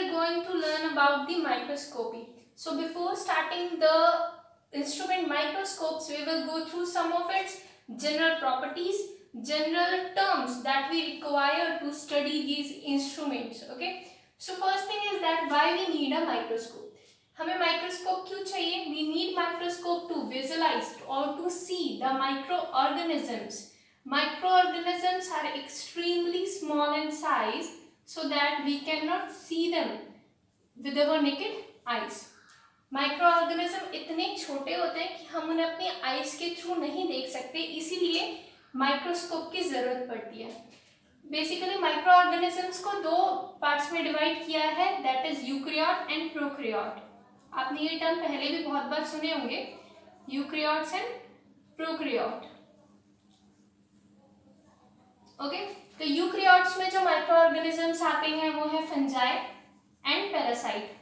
are going to learn about the microscopy. So before starting the instrument microscopes, we will go through some of its general properties, general terms that we require to study these instruments. Okay, so first thing is that why we need a microscope. हमें microscope क्यों चाहिए? We need microscope to visualize or to see the microorganisms. Microorganisms are extremely small in size, so that we cannot see them with our naked eyes. Microorganism इतने छोटे होते हैं कि हम उन्हें अपनी आईज के थ्रू नहीं देख सकते, इसीलिए माइक्रोस्कोप की जरूरत पड़ती है. बेसिकली माइक्रोऑर्गेनिजम्स को दो पार्ट्स में डिवाइड किया है, that is eukaryote and prokaryote. आपने ये टर्म पहले भी बहुत बार सुने होंगे, यूकैरियोट्स एंड प्रोकैरियोट. ओके, तो यूकैरियोट्स में जो माइक्रोऑर्गेनिजम्स आते हैं वो है फंजाई एंड पैरासाइट.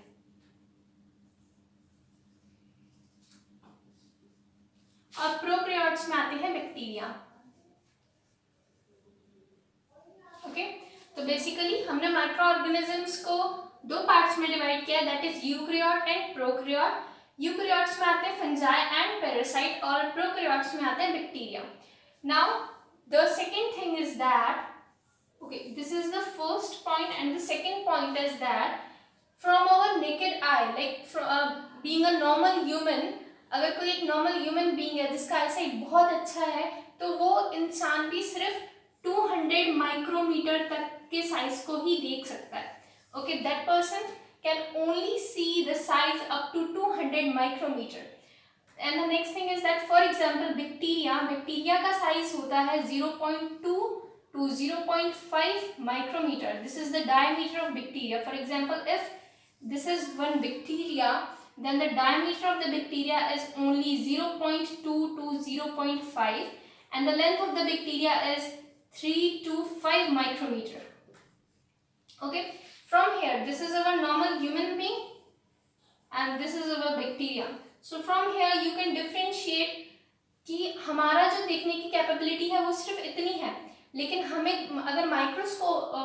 और प्रोकैरियोट्स में आते हैं बैक्टीरिया. ओके, तो बेसिकली हमने माइक्रोऑर्गेनिजम्स को दो पार्ट्स में डिवाइड किया, that is eukaryote and prokaryote. Eukaryotes में आते हैं फंजाई एंड पैरासाइट और प्रोकैरियोट्स में आते हैं bacteria. Now the second thing is that, okay, this is the first point, and the second point is that from our naked eye, like from being a normal human, अगर कोई एक normal human being है जिसका eyesight बहुत अच्छा है, तो वो इंसान भी सिर्फ 200 माइक्रोमीटर तक के साइज को ही देख सकता है. Okay, that person can only see the size up to 200 micrometer. And the next thing is that, for example, bacteria का साइज होता है 0.2 to 0.5 micrometer. This is the diameter of bacteria. For example, if this is one bacteria, then the diameter of the bacteria is only 0.2 to 0.5, and the length of the bacteria is 3 to 5 micrometer. Okay, from here, this is our normal human being, and this is our bacteria. So from here you can differentiate कि हमारा जो देखने की capability है वो सिर्फ इतनी है, लेकिन हमें अगर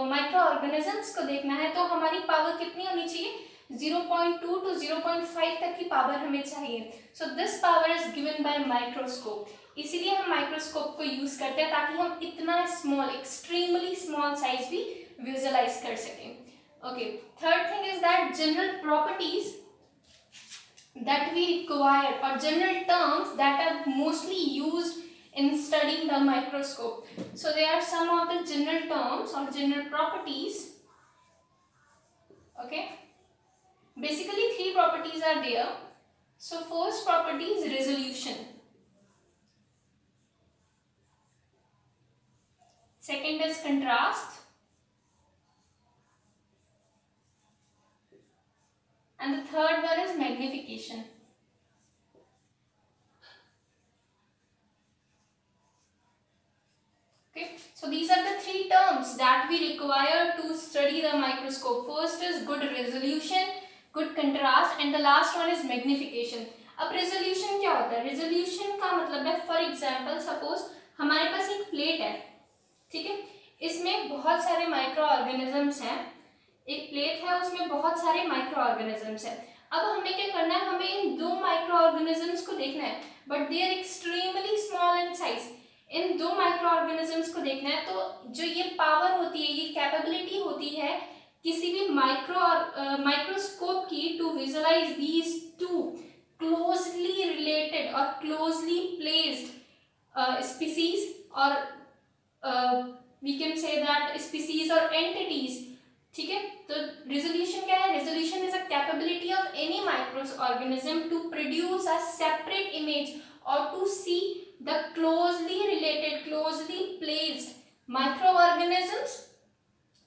माइक्रोऑर्गेनिजम्स को देखना है तो हमारी पावर कितनी होनी चाहिए? 0.2 to 0.5 तक की पावर हमें चाहिए. So this power is given by microscope. इसीलिए हम माइक्रोस्कोप को यूज करते हैं ताकि हम इतना स्मॉल, एक्सट्रीमली स्मॉल साइज भी विजुअलाइज कर सकें. Okay, third thing is that general properties that we require, or general terms that are mostly used in studying the microscope. So there are some of the general terms or general properties. Okay, basically three properties are there. So first property is resolution, second is contrast, and the third one is magnification. Okay, so these are the three terms that we require to study the microscope. First is good resolution, good contrast, and the last one is magnification. अब resolution क्या होता है? resolution का मतलब है, for example, suppose हमारे पास एक plate है, ठीक है, इसमें बहुत सारे माइक्रो ऑर्गेनिजम्स हैं. एक प्लेट है, उसमें बहुत सारे माइक्रो ऑर्गेनिजम्स हैं. अब हमें क्या करना है? हमें इन दो माइक्रो ऑर्गेनिजम्स को देखना है, but they are extremely small in size. इन दो माइक्रो ऑर्गेनिजम्स को देखना है, तो जो ये पावर होती है, ये कैपेबिलिटी होती है किसी भी माइक्रोस्कोप की to visualise these two closely related और क्लोजली प्लेस्ड स्पीसीज, और we can say that species और एंटिटीज. ठीक है, तो रेजोल्यूशन क्या है? Resolution is a capability of any micro organism to produce a separate image और to see the closely related, closely placed microorganisms,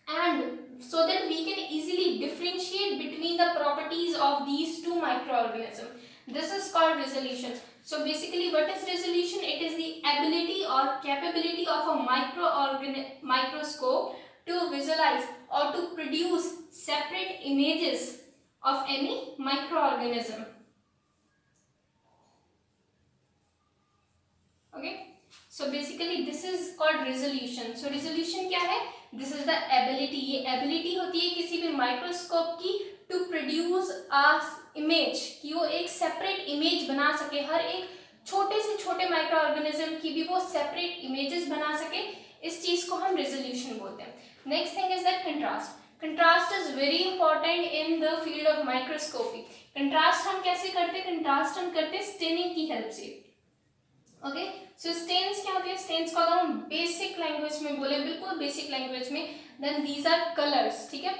and so that we can easily differentiate between the properties of these two microorganisms. This is called resolution. So basically what is resolution? It is the ability or capability of a microscope to visualize or to produce separate images of any microorganism. Okay, so basically this is called resolution. So resolution क्या है? This is the ability. ये ability होती है किसी भी microscope की to produce a image, कि वो एक सेपरेट इमेज बना सके, हर एक छोटे से छोटे माइक्रो ऑर्गेनिज्म की भी वो सेपरेट इमेजेस बना सके। इस चीज को हम रेजोल्यूशन बोलते हैं। Next thing is that contrast. Contrast is very important in the field of microscopy. Contrast हम कैसे करते हैं? कंट्रास्ट हम करते हैं स्टेनिंग की हेल्प से। ओके, सो स्टेन्स क्या होती है? स्टेन्स को अगर हम बेसिक लैंग्वेज में बोले, बिल्कुल बेसिक लैंग्वेज में, देन दीज आर कलर्स। ठीक है,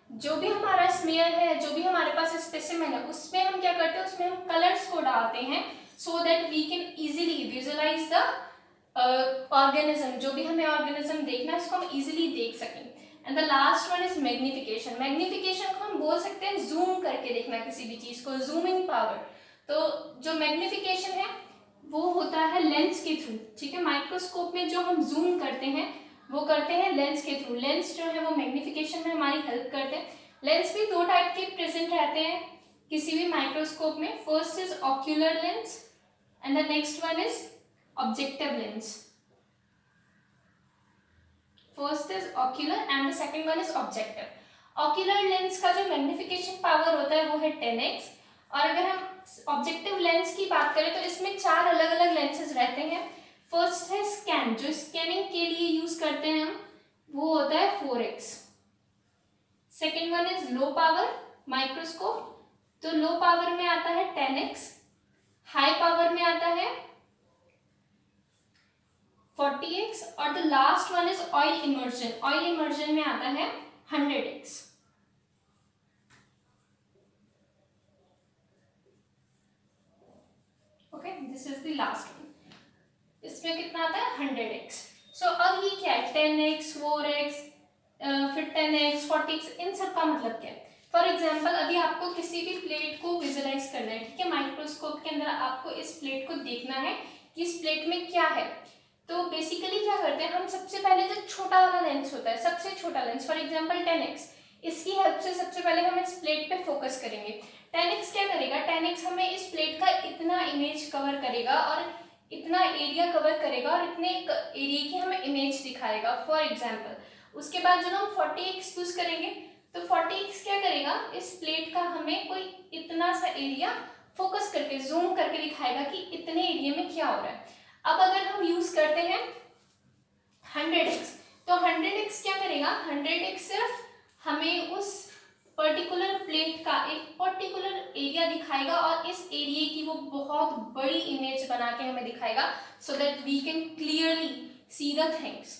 जो भी हमारा स्मेयर है, जो भी हमारे पास स्पेसिमेन है, उसमें हम क्या करते हैं? उसमें हम कलर्स को डालते हैं so that we can easily visualise the organism. जो भी हमें ऑर्गेनिज्म देखना है उसको हम इजीली देख सकें। And the last one is magnification. Magnification को हम बोल सकते हैं जूम करके देखना किसी भी चीज को, जूमिंग पावर। तो जो मैग्निफिकेशन है वो होता है लेंस के थ्रू। ठीक है, माइक्रोस्कोप में जो हम जूम करते हैं वो करते हैं लेंस के थ्रू। लेंस जो है वो मैग्निफिकेशन में हमारी हेल्प करते हैं। लेंस भी दो टाइप के प्रेजेंट रहते हैं किसी भी माइक्रोस्कोप में। First is ocular lens and the next one is objective lens. First is ocular and the second one is objective. Ocular lens का जो मैग्निफिकेशन पावर होता है वो है 10x, और अगर हम ऑब्जेक्टिव लेंस की बात करें तो इसमें 4 अलग अलग लेंसेज रहते हैं। फर्स्ट है स्कैन, जो स्कैनिंग के लिए यूज करते हैं हम, वो होता है 4x। Second one is low power microscope, तो लो पावर में आता है 10x, हाई पावर में आता है 40x, और the last one is oil immersion. Oil immersion में आता है 100x। Okay, this is the last one. इसमें कितना आता है? 100x। सो अब ये क्या है? 10x, 4x, फिर 10x, 40x, इन सब का मतलब क्या है? फॉर एग्जाम्पल अभी आपको किसी भी प्लेट को विजुअलाइज करना है। ठीक है, माइक्रोस्कोप के अंदर आपको इस प्लेट को देखना है कि इस प्लेट में क्या है। तो बेसिकली क्या करते हैं हम? सबसे पहले जो छोटा वाला लेंस होता है, सबसे छोटा लेंस, फॉर एग्जाम्पल 10x, इसकी हेल्प से सबसे पहले हम इस प्लेट पे फोकस करेंगे। 10x क्या करेगा? 10x हमें इस प्लेट का इतना इमेज कवर करेगा और इतना एरिया कवर करेगा और इतने एरिया की हमें इमेज दिखाएगा, फॉर एग्जाम्पल। उसके बाद जब हम 40x यूज करेंगे तो 40x क्या करेगा? इस प्लेट का हमें कोई इतना सा एरिया फोकस करके, जूम करके दिखाएगा कि इतने एरिया में क्या हो रहा है। अब अगर हम यूज करते हैं 100x, तो 100x क्या करेगा? 100x सिर्फ हमें उस पर्टिकुलर प्लेट का एक पर्टिकुलर एरिया दिखाएगा और इस एरिया की वो बहुत बड़ी इमेज बना के हमें दिखाएगा, so that we can clearly see the things.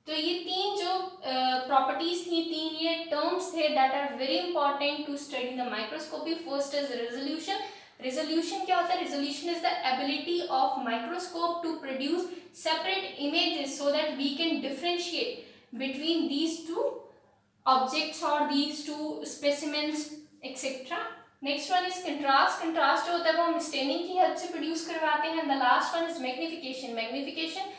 तो ये तीन जो प्रॉपर्टीज थी, तीन ये टर्म्स थे that are very important to study the microscopy. First is resolution. Resolution क्या होता है? Resolution is the ability of microscope to produce separate images so that we can differentiate between these two objects or these two specimens etc. Next one is contrast. Contrast जो होता है वो हम staining की help से produce करवाते हैं. The last one is magnification. Magnification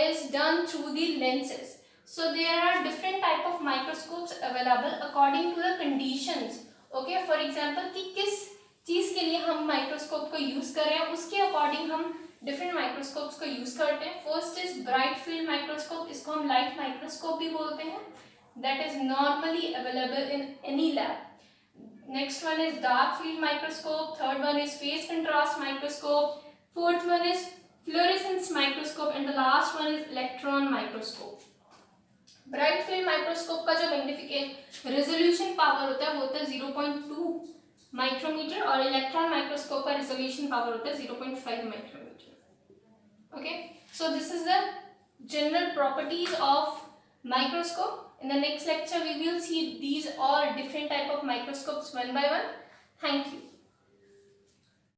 is done through the lenses. So there are different type of microscopes available according to the conditions. Okay, for example कि किस चीज के लिए हम माइक्रोस्कोप को यूज कर रहे हैं उसके अकॉर्डिंग हम डिफरेंट माइक्रोस्कोप्स को यूज करते हैं. First is bright field microscope, इसको हम लाइट माइक्रोस्कोप भी बोलते हैं. That is normally available in any lab. Next one is dark field microscope. Third one is phase contrast microscope. Fourth one is fluorescence microscope, and the last one is electron microscope. Bright field microscope का जो magnification resolution power होता है वो होता है 0.2 micrometer और electron microscope का resolution power होता है 0.5 micrometer. Okay, so this is the general properties of microscope. In the next lecture we will see these all different type of microscopes one by one. Thank you.